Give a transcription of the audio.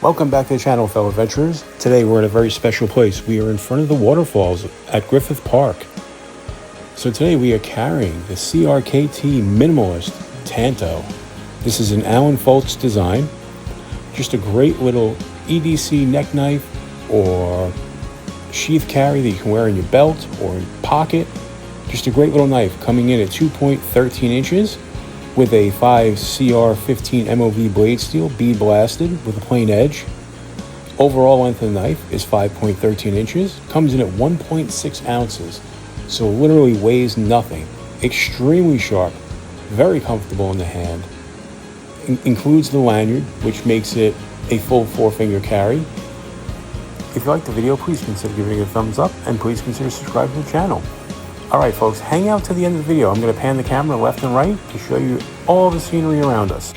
Welcome back to the channel, fellow adventurers. Today we're in a very special place. We are in front of the waterfalls at Griffith Park. So today we are carrying the CRKT Minimalist Tanto. This is an Allen Foltz design. Just a great little EDC neck knife or sheath carry that you can wear in your belt or in pocket. Just a great little knife coming in at 2.13 inches with a 5 CR15 MOV blade steel, bead blasted with a plain edge. Overall length of the knife is 5.13 inches, comes in at 1.6 ounces, so literally weighs nothing. Extremely sharp, very comfortable in the hand. Includes the lanyard, which makes it a full 4-finger carry. If you like the video, please consider giving it a thumbs up and please consider subscribing to the channel. Alright folks, hang out to the end of the video. I'm going to pan the camera left and right to show you all the scenery around us.